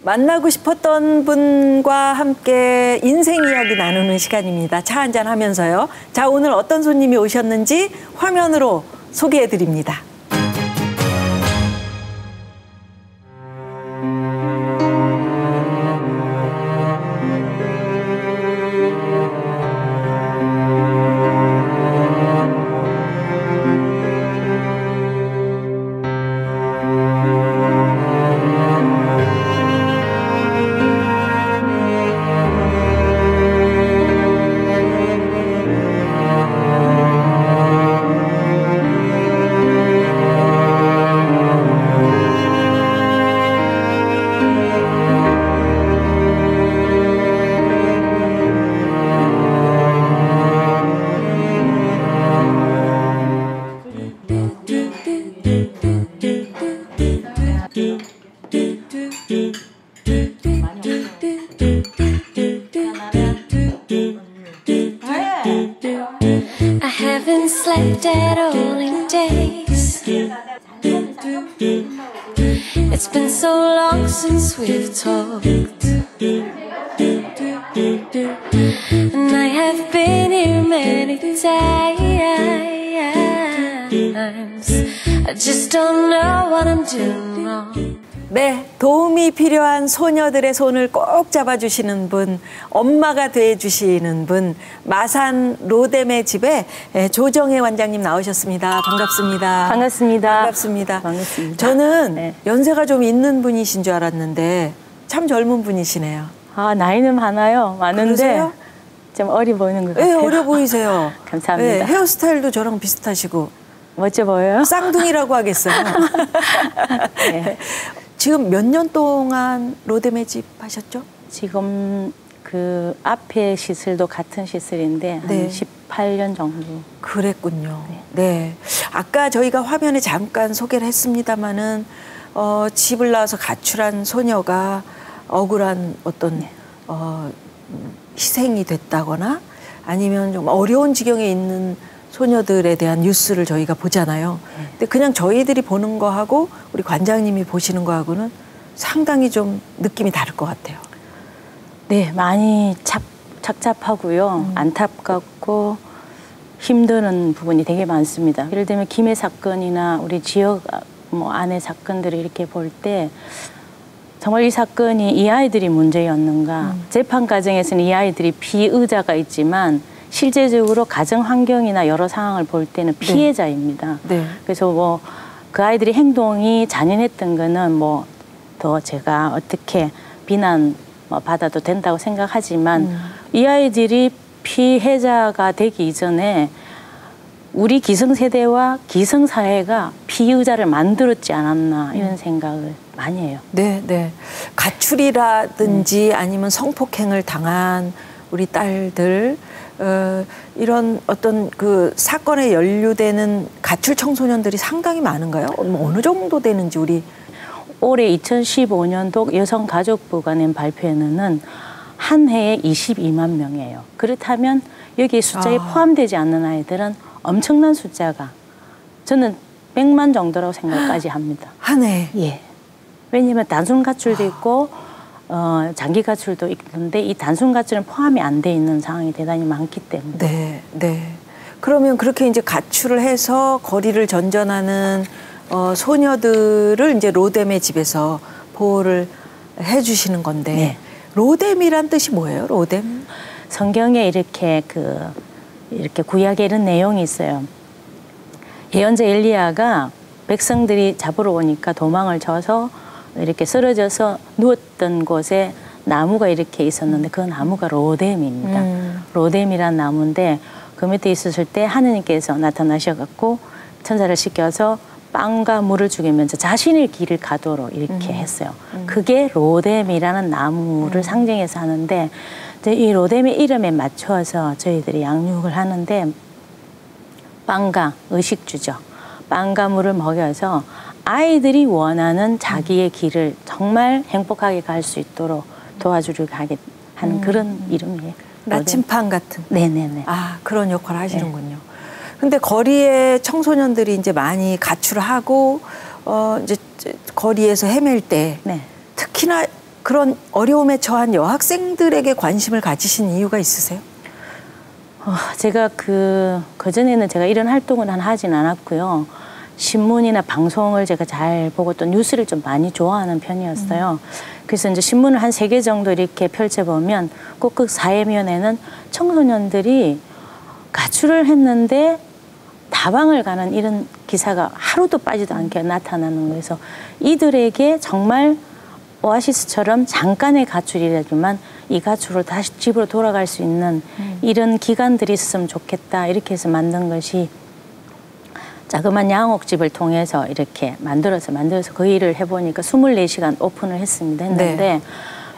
만나고 싶었던 분과 함께 인생 이야기 나누는 시간입니다. 차 한잔 하면서요. 자, 오늘 어떤 손님이 오셨는지 화면으로 소개해 드립니다. I haven't slept at all in days. It's been so long since we've talked. And I have been here many times. I just don't know what I'm doing wrong. 네, 도움이 필요한 소녀들의 손을 꼭 잡아주시는 분, 엄마가 돼주시는 분, 마산 로뎀의 집에 조정혜 원장님 나오셨습니다. 반갑습니다. 반갑습니다. 반갑습니다. 반갑습니다. 저는 네. 연세가 좀 있는 분이신 줄 알았는데 참 젊은 분이시네요. 아, 나이는 많아요. 많은데 그러세요? 좀 어려 보이는 것 네, 같아요. 어려 보이세요. 감사합니다. 네, 헤어스타일도 저랑 비슷하시고. 멋져 보여요? 쌍둥이라고 하겠어요. 네. 지금 몇 년 동안 로뎀의 집 하셨죠? 지금 그 앞에 시설도 같은 시설인데 네. 한 18년 정도. 그랬군요. 네. 아까 저희가 화면에 잠깐 소개를 했습니다마는 집을 나와서 가출한 소녀가 억울한 어떤 네. 희생이 됐다거나 아니면 좀 어려운 지경에 있는 소녀들에 대한 뉴스를 저희가 보잖아요. 근데 그냥 저희들이 보는 거하고 우리 관장님이 보시는 거하고는 상당히 좀 느낌이 다를 것 같아요. 네, 많이 착잡하고요. 안타깝고 힘드는 부분이 되게 많습니다. 예를 들면 김해 사건이나 우리 지역 안의 사건들을 이렇게 볼 때 정말 이 사건이 이 아이들이 문제였는가. 재판 과정에서는 이 아이들이 피의자가 있지만 실제적으로 가정 환경이나 여러 상황을 볼 때는 피해자입니다. 네. 그래서 뭐 그 아이들이 행동이 잔인했던 거는 뭐 더 제가 어떻게 비난 받아도 된다고 생각하지만 이 아이들이 피해자가 되기 이전에 우리 기성세대와 기성사회가 피의자를 만들었지 않았나 이런 생각을 많이 해요. 네, 네. 가출이라든지 아니면 성폭행을 당한 우리 딸들 이런 어떤 그 사건에 연루되는 가출 청소년들이 상당히 많은가요? 어느 정도 되는지 우리 올해 2015년도 여성가족부가 낸 발표에는 한 해에 22만 명이에요. 그렇다면 여기 숫자에 포함되지 않는 아이들은 엄청난 숫자가 저는 100만 정도라고 생각까지 합니다. 한 해? 예. 왜냐하면 단순 가출도 있고 장기 가출도 있는데 이 단순 가출은 포함이 안 돼 있는 상황이 대단히 많기 때문에. 네, 네. 그러면 그렇게 이제 가출을 해서 거리를 전전하는 소녀들을 이제 로뎀의 집에서 보호를 해주시는 건데 네. 로뎀이란 뜻이 뭐예요? 로뎀? 성경에 이렇게 구약에 이런 내용이 있어요. 예언자 엘리야가 백성들이 잡으러 오니까 도망을 쳐서 이렇게 쓰러져서 누웠던 곳에 나무가 이렇게 있었는데 그 나무가 로뎀입니다. 로뎀이란 나무인데 그 밑에 있었을 때 하느님께서 나타나셔갖고 천사를 시켜서 빵과 물을 주기면서 자신의 길을 가도록 이렇게 했어요. 그게 로뎀이라는 나무를 상징해서 하는데 이 로뎀의 이름에 맞춰서 저희들이 양육을 하는데 빵과 의식주죠. 빵과 물을 먹여서 아이들이 원하는 자기의 길을 정말 행복하게 갈 수 있도록 도와주려고 하는 그런 이름이에요. 나침판 같은. 네네네. 아, 그런 역할을 하시는군요. 근데 거리에 청소년들이 이제 많이 가출하고 이제 거리에서 헤맬 때 특히나 그런 어려움에 처한 여학생들에게 관심을 가지신 이유가 있으세요? 제가 그전에는 제가 이런 활동을 하진 않았고요. 신문이나 방송을 제가 잘 보고 또 뉴스를 좀 많이 좋아하는 편이었어요. 그래서 이제 신문을 한 3개 정도 이렇게 펼쳐보면 꼭 그 사회면에는 청소년들이 가출을 했는데 다방을 가는 이런 기사가 하루도 빠지도 않게 나타나는 거에서 이들에게 정말 오아시스처럼 잠깐의 가출이라지만 이 가출로 다시 집으로 돌아갈 수 있는 이런 기관들이 있었으면 좋겠다 이렇게 해서 만든 것이 자그마한 양옥집을 통해서 이렇게 만들어서 그 일을 해보니까 24시간 오픈을 했습니다. 했는데 네.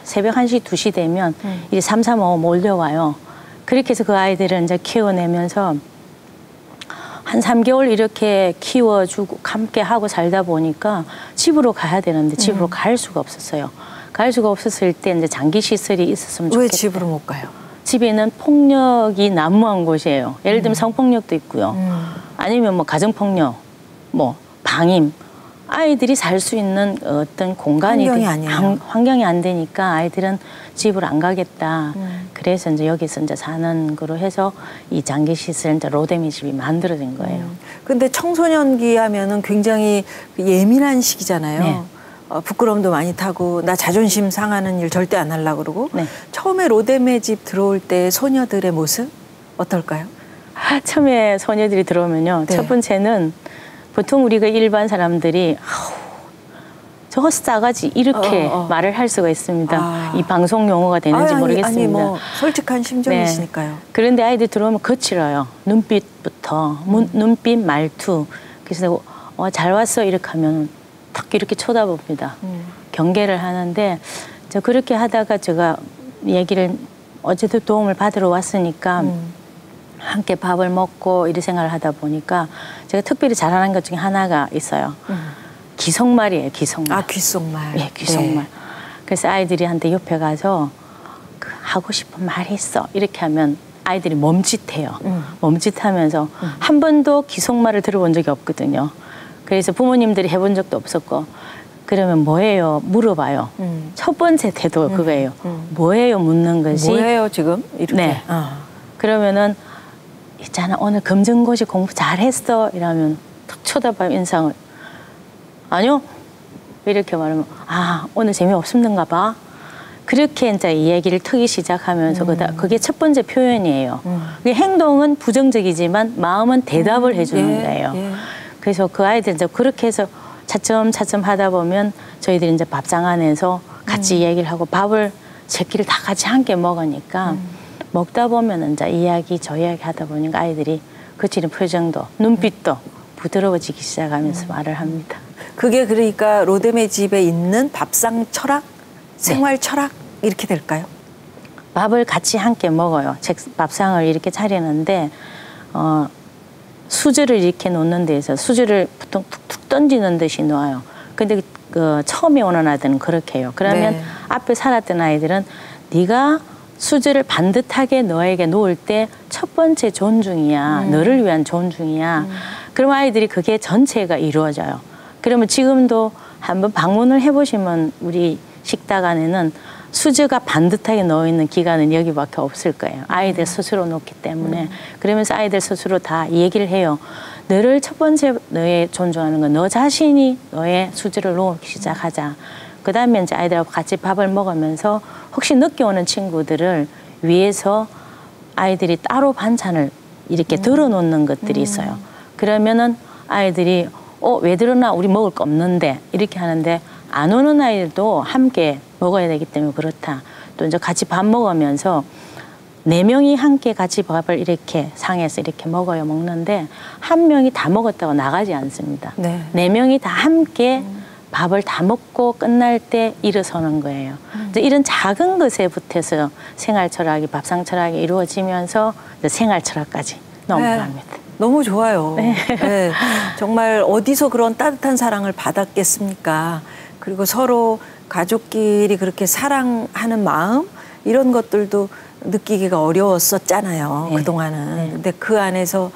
새벽 1시, 2시 되면 이 3, 4, 5 몰려와요. 그렇게 해서 그 아이들을 이제 키워내면서 한 3개월 이렇게 키워주고 함께 하고 살다 보니까 집으로 가야 되는데 집으로 갈 수가 없었어요. 갈 수가 없었을 때 이제 장기 시설이 있었으면 좋겠다. 왜 집으로 못 가요? 집에는 폭력이 난무한 곳이에요. 예를 들면 성폭력도 있고요. 아니면 뭐 가정폭력, 뭐 방임. 아이들이 살 수 있는 어떤 공간이 환경이 아니에요. 환경이 안 되니까 아이들은 집을 안 가겠다. 그래서 이제 여기서 이제 사는 거로 해서 이 장기 시설 이제 로데미 집이 만들어진 거예요. 근데 청소년기 하면은 굉장히 예민한 시기잖아요. 네. 부끄러움도 많이 타고 나 자존심 상하는 일 절대 안 하려고 그러고 네. 처음에 로데메 집 들어올 때 소녀들의 모습 어떨까요? 처음에 소녀들이 들어오면요. 네. 첫 번째는 보통 우리가 일반 사람들이 저거 싸가지 이렇게 말을 할 수가 있습니다. 이 방송 용어가 되는지 모르겠습니다. 아니 뭐 솔직한 심정이시니까요. 네. 그런데 아이들 들어오면 거칠어요. 눈빛부터 눈빛 말투. 그래서 잘 왔어 이렇게 하면 탁 이렇게 쳐다봅니다. 경계를 하는데 저 그렇게 하다가 제가 얘기를 어쨌든 도움을 받으러 왔으니까 함께 밥을 먹고 이런 생활을 하다 보니까 제가 특별히 잘하는 것 중에 하나가 있어요. 기속말이에요, 기속말. 아, 귓속말. 예, 기속말. 네. 그래서 아이들이한테 옆에 가서 하고 싶은 말이 있어 이렇게 하면 아이들이 멈칫해요. 멈칫하면서 한 번도 기속말을 들어본 적이 없거든요. 그래서 부모님들이 해본 적도 없었고 그러면 뭐예요? 물어봐요. 첫 번째 태도 그거예요. 뭐예요? 묻는 것이. 뭐예요 지금? 이렇게. 네. 그러면은 있잖아 오늘 검정고시 공부 잘했어 이러면 탁 쳐다봐요 인상을. 아니요. 이렇게 말하면 오늘 재미없었는가 봐. 그렇게 이제 이 얘기를 트기 시작하면서 그게 첫 번째 표현이에요. 그게 행동은 부정적이지만 마음은 대답을 해주는 거예요. 예. 그래서 그 아이들 이제 그렇게 해서 차츰차츰 하다 보면 저희들이 이제 밥상 안에서 같이 얘기를 하고 밥을 새끼를 다 같이 함께 먹으니까 먹다 보면 이제 저 이야기 하다 보니까 아이들이 거칠은 표정도 눈빛도 부드러워지기 시작하면서 말을 합니다. 그게 그러니까 로데메 집에 있는 밥상 철학, 생활 철학 이렇게 될까요? 밥을 같이 함께 먹어요. 밥상을 이렇게 차리는데 수저를 이렇게 놓는 데에서 수저를 보통 툭툭 던지는 듯이 놓아요. 근데 처음에 오는 아이들은 그렇게 해요. 그러면 앞에 살았던 아이들은 네가 수저를 반듯하게 너에게 놓을 때 첫 번째 존중이야. 너를 위한 존중이야. 그럼 아이들이 그게 전체가 이루어져요. 그러면 지금도 한번 방문을 해보시면 우리 식탁 안에는 수저가 반듯하게 놓여있는 기관은 여기밖에 없을 거예요. 아이들 스스로 놓기 때문에. 그러면서 아이들 스스로 다 얘기를 해요. 너를 첫 번째 너의 존중하는 건 너 자신이 너의 수저를 놓기 시작하자. 그 다음에 이제 아이들하고 같이 밥을 먹으면서 혹시 늦게 오는 친구들을 위해서 아이들이 따로 반찬을 이렇게 덜어놓는 것들이 있어요. 그러면은 아이들이 왜 들어나 우리 먹을 거 없는데 이렇게 하는데 안 오는 아이들도 함께 먹어야 되기 때문에 그렇다. 또 이제 같이 밥 먹으면서 4명이 함께 같이 밥을 이렇게 상에서 이렇게 먹는데 한 명이 다 먹었다고 나가지 않습니다. 네. 4명이 다 함께 밥을 다 먹고 끝날 때 일어서는 거예요. 이제 이런 작은 것에부터서 생활 철학이 밥상 철학이 이루어지면서 이제 생활 철학까지 넘어갑니다. 너무 좋아요. 네. 네. 정말 어디서 그런 따뜻한 사랑을 받았겠습니까? 그리고 서로 가족끼리 그렇게 사랑하는 마음 이런 것들도 느끼기가 어려웠었잖아요. 그동안은. 근데 그 안에서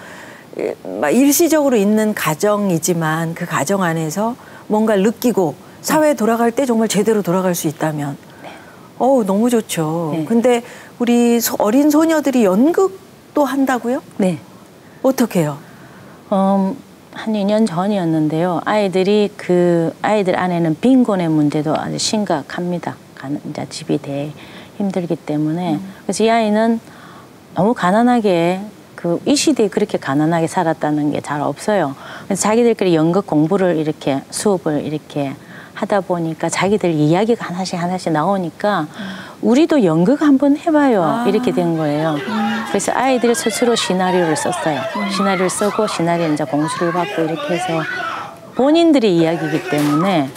일시적으로 있는 가정이지만 그 가정 안에서 뭔가 느끼고 사회에 돌아갈 때 정말 제대로 돌아갈 수 있다면 너무 좋죠. 네. 근데 우리 어린 소녀들이 연극도 한다고요? 네. 어떻게 해요? 한 2년 전이었는데요. 아이들 안에는 빈곤의 문제도 아주 심각합니다. 이제 집이 되게 힘들기 때문에. 그래서 이 아이는 너무 가난하게 이 시대에 그렇게 가난하게 살았다는 게 잘 없어요. 그래서 자기들끼리 연극 공부를 이렇게 수업을 이렇게 하다 보니까 자기들 이야기가 하나씩 나오니까 우리도 연극 한번 해봐요. 이렇게 된 거예요. 그래서 아이들이 스스로 시나리오를 썼어요. 시나리오를 쓰고 시나리오 이제 공수를 받고 이렇게 해서 본인들의 이야기이기 때문에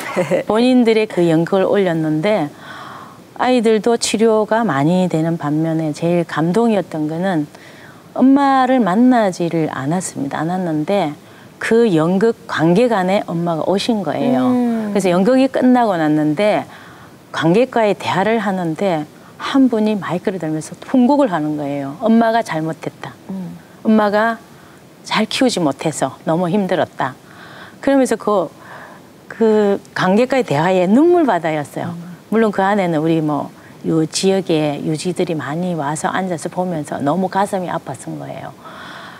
본인들의 그 연극을 올렸는데 아이들도 치료가 많이 되는 반면에 제일 감동이었던 거는 엄마를 만나지를 않았는데 그 연극 관객안에 엄마가 오신 거예요. 그래서 연극이 끝나고 났는데 관객과의 대화를 하는데 한 분이 마이크를 들면서 훈국을 하는 거예요. 엄마가 잘못했다. 엄마가 잘 키우지 못해서 너무 힘들었다. 그러면서 그 관객과의 대화에 눈물바다였어요. 물론 그 안에는 우리 요 지역에 유지들이 많이 와서 앉아서 보면서 너무 가슴이 아팠던 거예요.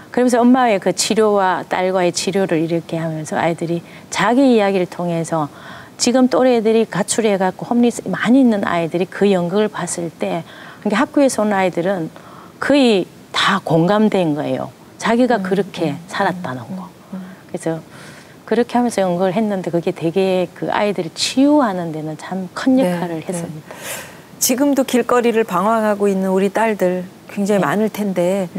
그러면서 엄마의 그 치료와 딸과의 치료를 이렇게 하면서 아이들이 자기 이야기를 통해서 지금 또래들이 가출해갖고 홈리스 많이 있는 아이들이 그 연극을 봤을 때 학교에서 온 아이들은 거의 다 공감된 거예요. 자기가 그렇게 살았다는 거. 그래서 그렇게 하면서 연극을 했는데 그게 되게 그 아이들을 치유하는 데는 참 큰 역할을 했습니다. 지금도 길거리를 방황하고 있는 우리 딸들 굉장히 많을 텐데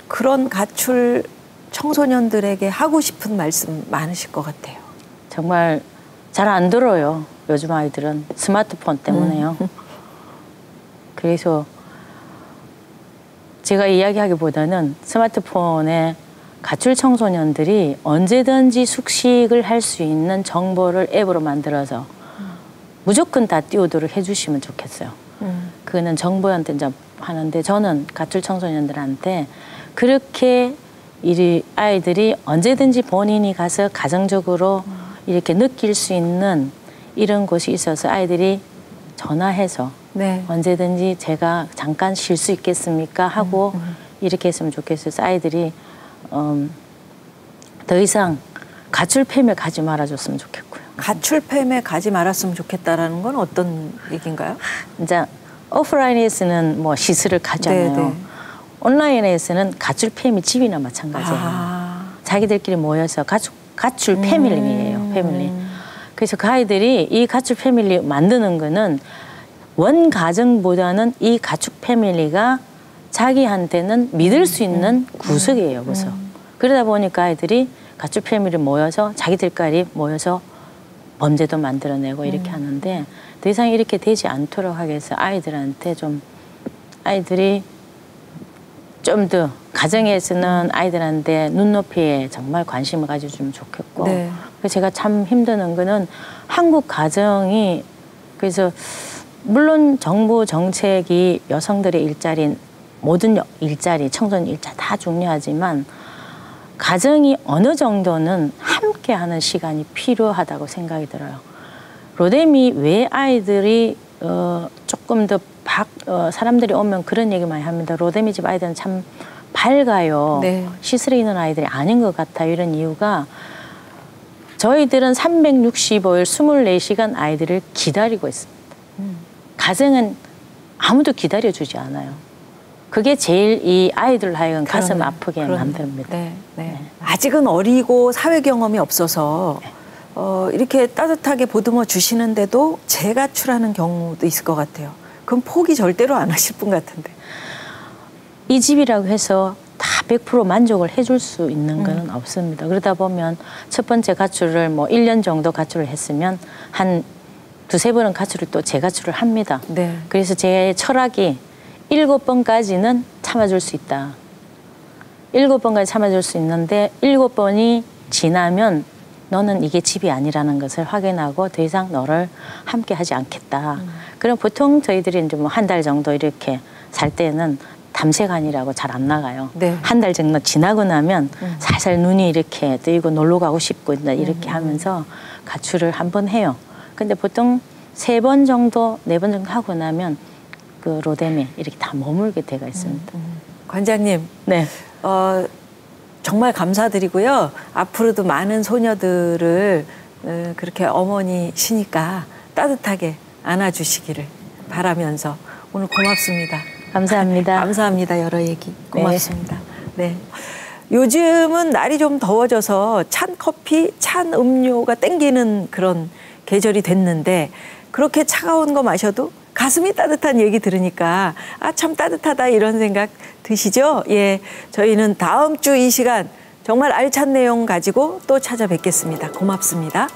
그런 가출 청소년들에게 하고 싶은 말씀 많으실 것 같아요. 정말 잘 안 들어요. 요즘 아이들은 스마트폰 때문에요. 그래서 제가 이야기하기보다는 스마트폰에 가출 청소년들이 언제든지 숙식을 할 수 있는 정보를 앱으로 만들어서 무조건 다 띄우도록 해주시면 좋겠어요. 그거는 정부한테 이제 하는데 저는 가출 청소년들한테 그렇게 아이들이 언제든지 본인이 가서 가정적으로 이렇게 느낄 수 있는 이런 곳이 있어서 아이들이 전화해서 언제든지 제가 잠깐 쉴 수 있겠습니까 하고 이렇게 했으면 좋겠어요. 아이들이 더 이상 가출팸에 가지 말아줬으면 좋겠고요. 가출팸에 가지 말았으면 좋겠다라는 건 어떤 얘기인가요? 이제 오프라인에서는 뭐 시설을 가잖아요. 온라인에서는 가출팸이 집이나 마찬가지예요. 자기들끼리 모여서 가출 패밀리예요. 패밀리. 그래서 그 아이들이 이 가출 패밀리 만드는 거는 원 가정보다는 이 가축 패밀리가 자기한테는 믿을 수 있는 구석이에요. 구석. 그러다 보니까 아이들이 가축 패밀리 모여서 자기들끼리 모여서 범죄도 만들어내고 이렇게 하는데 더 이상 이렇게 되지 않도록 하기 위해서 아이들한테 아이들이 좀 더 가정에서는 아이들한테 눈높이에 정말 관심을 가져주면 좋겠고 그래서 제가 참 힘드는 거는 한국 가정이 그래서 물론 정부 정책이 여성들의 일자리 모든 일자리 청소년 일자리 다 중요하지만 가정이 어느 정도는 함께하는 시간이 필요하다고 생각이 들어요. 로뎀이 왜 아이들이 조금 더 사람들이 오면 그런 얘기 많이 합니다. 로뎀이 집 아이들은 참 밝아요. 시설에 있는 아이들이 아닌 것 같아요. 이런 이유가 저희들은 365일 24시간 아이들을 기다리고 있습니다. 가정은 아무도 기다려주지 않아요. 그게 제일 이 아이들 하여금 가슴 아프게 만듭니다. 아직은 어리고 사회 경험이 없어서 이렇게 따뜻하게 보듬어 주시는데도 재가출하는 경우도 있을 것 같아요. 그럼 포기 절대로 안 하실 분 같은데. 이 집이라고 해서 다 100% 만족을 해줄 수 있는 건 없습니다. 그러다 보면 첫 번째 가출을 뭐 1년 정도 가출을 했으면 한 2~3번은 가출을 또 재가출을 합니다. 그래서 제 철학이 7번까지는 참아줄 수 있다. 7번까지 참아줄 수 있는데 7번이 지나면 너는 이게 집이 아니라는 것을 확인하고 더 이상 너를 함께 하지 않겠다. 그럼 보통 저희들이 이제 뭐 한 달 정도 이렇게 살 때는 담세간이라고 잘 안 나가요. 한 달 정도 지나고 나면 살살 눈이 이렇게 뜨이고 놀러 가고 싶고 이렇게 하면서 가출을 한번 해요. 근데 보통 3번 정도, 4번 정도 하고 나면 그 로뎀에 이렇게 다 머물게 되어 있습니다. 관장님, 네. 정말 감사드리고요. 앞으로도 많은 소녀들을 그렇게 어머니시니까 따뜻하게 안아주시기를 바라면서 오늘 고맙습니다. 감사합니다. 감사합니다. 여러 얘기 고맙습니다. 네. 요즘은 날이 좀 더워져서 찬 커피, 찬 음료가 땡기는 그런 계절이 됐는데 그렇게 차가운 거 마셔도 가슴이 따뜻한 얘기 들으니까 아, 참 따뜻하다 이런 생각 드시죠? 예, 저희는 다음 주 이 시간 정말 알찬 내용 가지고 또 찾아뵙겠습니다. 고맙습니다.